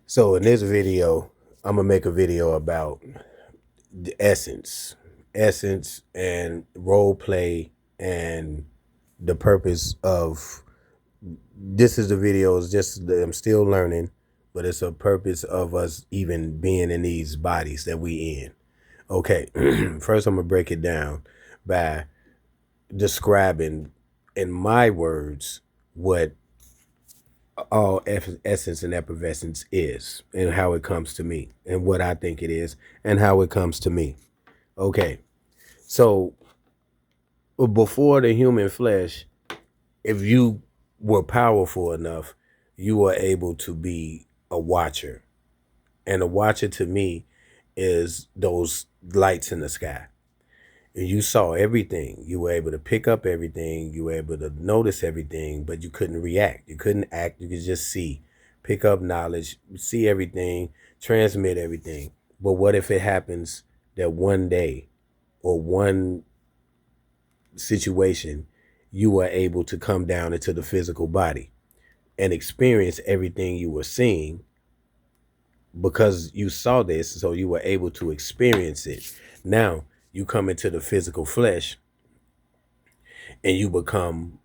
So in this video, I'm gonna make a video about the essence and role play and the purpose of this is the video is just I'm still learning, but it's a purpose of us even being in these bodies that we in. Okay, first I'm gonna break it down by describing in my words what all essence and effervescence is and how it comes to me and what I think it is and how it comes to me. Okay. So before the human flesh, if you were powerful enough, you were able to be a watcher. And a watcher to me is those lights in the sky. You saw everything. You were able to pick up everything. You were able to notice everything, but you couldn't react. You couldn't act. You could just see, pick up knowledge, see everything, transmit everything. But what if it happens that one day or one situation you were able to come down into the physical body and experience everything you were seeing because you saw this, so you were able to experience it. Now you come into the physical flesh and you become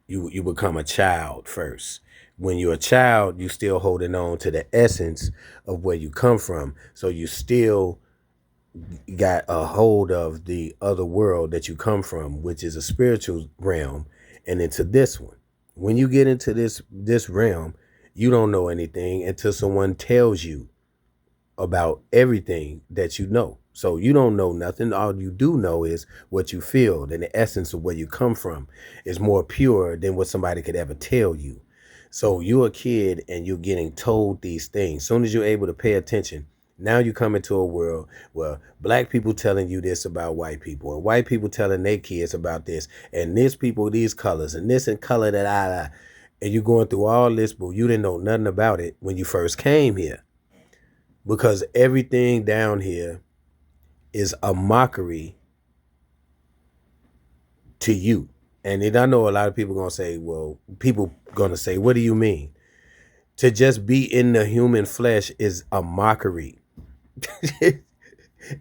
a child first. When you're a child, you still holding on to the essence of where you come from. So you still got a hold of the other world that you come from, which is a spiritual realm, and into this one. When you get into this realm, you don't know anything until someone tells you about everything that you know. So you don't know nothing. All you do know is what you feel. And the essence of where you come from is more pure than what somebody could ever tell you. So you're a kid and you're getting told these things. Soon as you're able to pay attention, now you come into a world where black people telling you this about white people and white people telling their kids about this and this people, these colors and this and color that and you're going through all this, but you didn't know nothing about it when you first came here, because everything down here is a mockery to you. And then I know a lot of people gonna say, well, people gonna say, what do you mean? To just be in the human flesh is a mockery.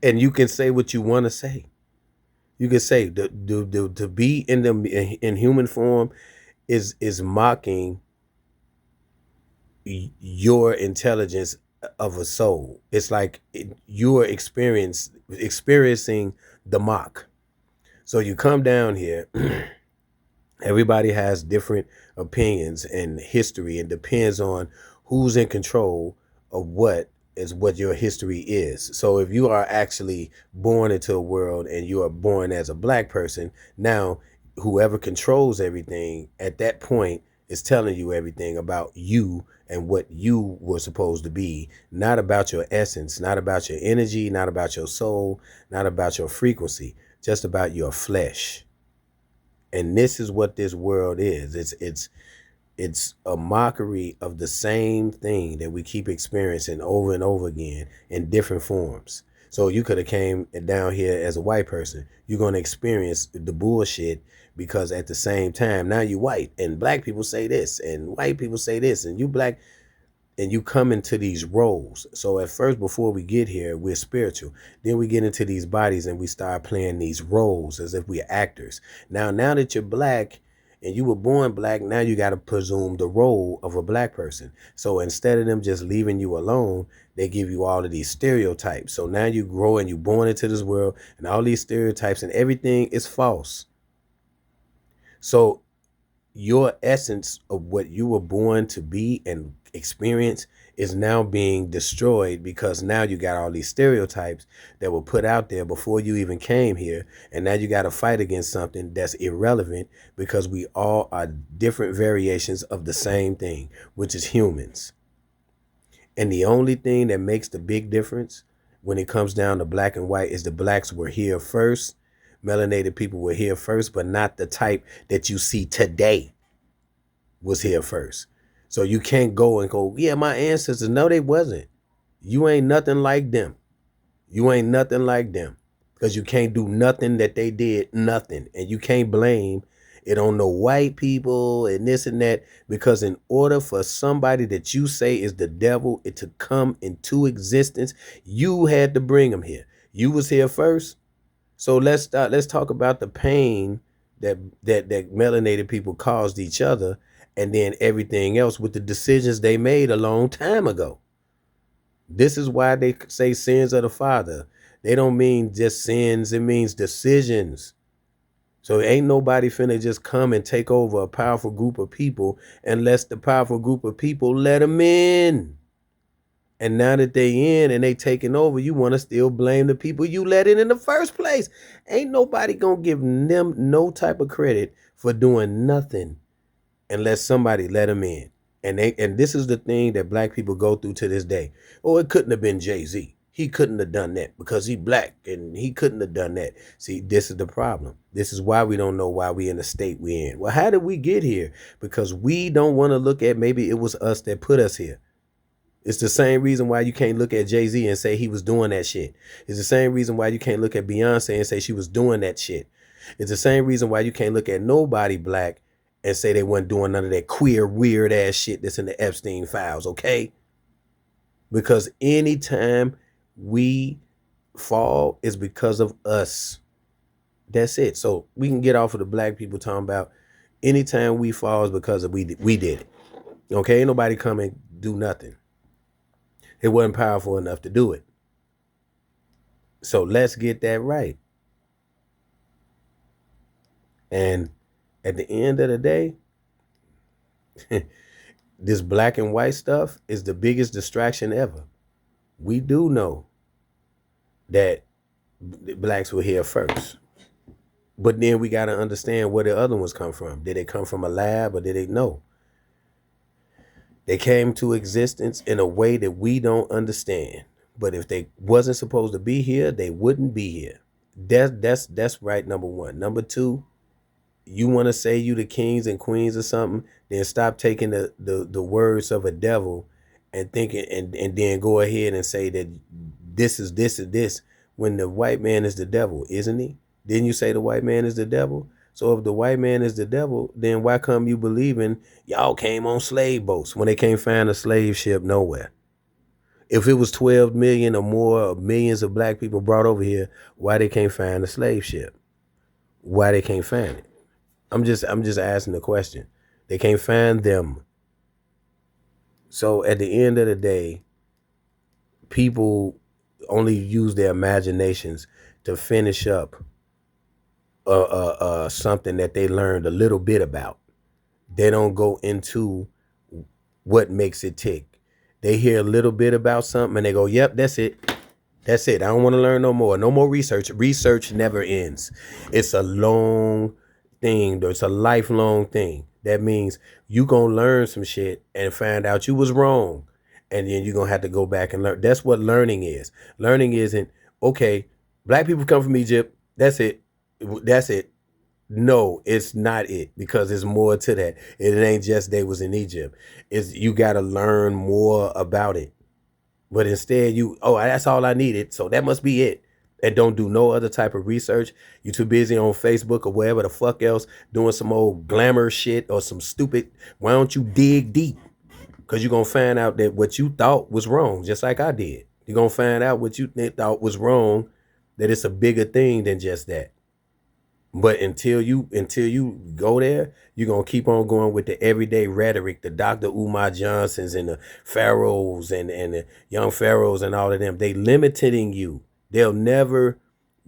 And you can say what you want to say. You can say to be in human form is mocking your intelligence of a soul. It's like you are experiencing the mock. So you come down here, everybody has different opinions and history. It depends on who's in control of what is what your history is. So if you are actually born into a world and you are born as a black person, now whoever controls everything at that point is telling you everything about you and what you were supposed to be, not about your essence, not about your energy, not about your soul, not about your frequency, just about your flesh. And this is what this world is. It's a mockery of the same thing that we keep experiencing over and over again in different forms. So you could have came down here as a white person. You're going to experience the bullshit because at the same time, now you white and black people say this and white people say this and you black and you come into these roles. So at first, before we get here, we're spiritual. Then we get into these bodies and we start playing these roles as if we're actors. Now that you're black and you were born black, now you got to presume the role of a black person. So instead of them just leaving you alone, they give you all of these stereotypes. So now you grow and you're born into this world and all these stereotypes and everything is false. So your essence of what you were born to be and experience is now being destroyed because now you got all these stereotypes that were put out there before you even came here. And now you got to fight against something that's irrelevant because we all are different variations of the same thing, which is humans. And the only thing that makes the big difference when it comes down to black and white is the blacks were here first. Melanated people were here first, but not the type that you see today was here first. So you can't go and go, yeah, my ancestors. No, they wasn't. You ain't nothing like them. You ain't nothing like them because you can't do nothing that they did, nothing. And you can't blame It don't know white people and this and that. Because in order for somebody that you say is the devil it to come into existence, you had to bring him here. You was here first. So let's talk about the pain that melanated people caused each other, and then everything else with the decisions they made a long time ago. This is why they say sins of the father. They don't mean just sins, it means decisions. So ain't nobody finna just come and take over a powerful group of people unless the powerful group of people let them in. And now that they in and they taking over, you want to still blame the people you let in the first place. Ain't nobody gonna give them no type of credit for doing nothing unless somebody let them in. And this is the thing that black people go through to this day. Oh, it couldn't have been Jay-Z. He couldn't have done that because he black and he couldn't have done that. See, this is the problem. This is why we don't know why we in the state we in. Well, how did we get here? Because we don't want to look at maybe it was us that put us here. It's the same reason why you can't look at Jay-Z and say he was doing that shit. It's the same reason why you can't look at Beyonce and say she was doing that shit. It's the same reason why you can't look at nobody black and say they weren't doing none of that queer, weird ass shit that's in the Epstein files, okay? Because anytime we fall is because of us. That's it. So we can get off of the black people talking about anytime we fall is because of we did it. Okay? Ain't nobody come and do nothing. It wasn't powerful enough to do it. So let's get that right. And at the end of the day, this black and white stuff is the biggest distraction ever. We do know that blacks were here first. But then we got to understand where the other ones come from. Did they come from a lab or did they know? They came to existence in a way that we don't understand. But if they wasn't supposed to be here, they wouldn't be here. That's right, number one. Number two, you want to say you the kings and queens or something, then stop taking the words of a devil and thinking and then go ahead and say that this is this and this when the white man is the devil, isn't he? Didn't you say the white man is the devil? So if the white man is the devil, then why come you believing y'all came on slave boats when they can't find a slave ship nowhere? If it was 12 million or more millions of black people brought over here, why they can't find a slave ship? Why they can't find it? I'm just asking the question. They can't find them. So at the end of the day, people only use their imaginations to finish up something that they learned a little bit about. They don't go into what makes it tick. They hear a little bit about something and they go, yep, that's it. That's it. I don't want to learn no more. No more research. Research never ends. It's a long thing. It's a lifelong thing. That means you going to learn some shit and find out you was wrong. And then you're going to have to go back and learn. That's what learning is. Learning isn't, okay, black people come from Egypt. That's it. That's it. No, it's not it, because there's more to that. It ain't just they was in Egypt. It's you got to learn more about it. But instead that's all I needed, so that must be it. And don't do no other type of research. You too busy on Facebook or wherever the fuck else doing some old glamour shit or some stupid. Why don't you dig deep? Because you're going to find out that what you thought was wrong, just like I did. You're going to find out what you thought was wrong, that it's a bigger thing than just that. But until you go there, you're going to keep on going with the everyday rhetoric, the Dr. Umar Johnsons and the pharaohs and the young pharaohs and all of them. They limiting you. They'll never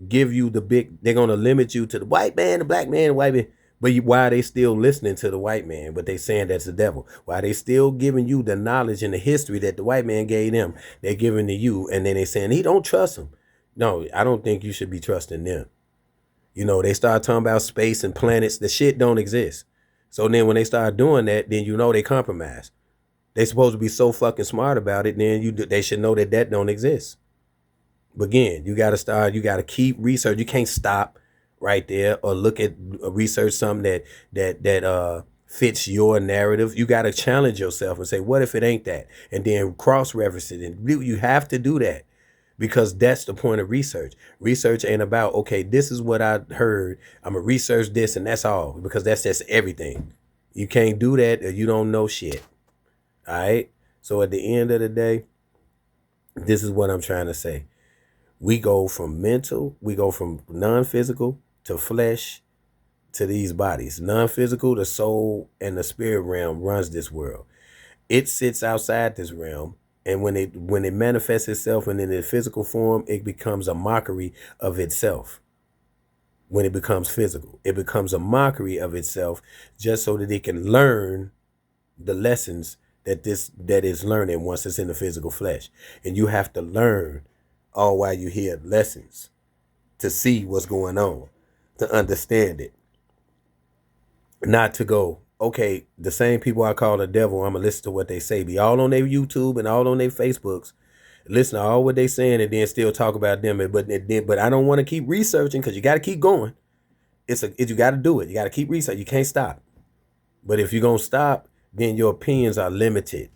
give you they're going to limit you to the white man, the black man, the white man. But why are they still listening to the white man, but they saying that's the devil? Why are they still giving you the knowledge and the history that the white man gave them? They're giving to you, and then they saying, he don't trust them. No, I don't think you should be trusting them. You know, they start talking about space and planets. The shit don't exist. So then when they start doing that, then you know they compromise. They supposed to be so fucking smart about it, then they should know that don't exist. But again, you got to keep research. You can't stop right there or look at research something that fits your narrative. You got to challenge yourself and say, what if it ain't that? And then cross-reference it. And you have to do that. because that's the point of research. Research ain't about, okay, this is what I heard, I'm gonna research this and that's all, because that's just everything. You can't do that or you don't know shit. All right. So at the end of the day, this is what I'm trying to say. We go from mental, we go from non-physical to flesh to these bodies. Non-physical, the soul and the spirit realm runs this world. It sits outside this realm, and when it manifests itself and in its physical form, it becomes a mockery of itself. When it becomes physical, it becomes a mockery of itself, just so that it can learn the lessons that is learning once it's in the physical flesh. And you have to learn all while you hear lessons to see what's going on, to understand it. Not to go, okay, the same people I call the devil, I'm gonna listen to what they say. Be all on their YouTube and all on their Facebooks, listen to all what they saying, and then still talk about them. But I don't want to keep researching, because you got to keep going. You got to do it. You got to keep researching. You can't stop. But if you're gonna stop, then your opinions are limited.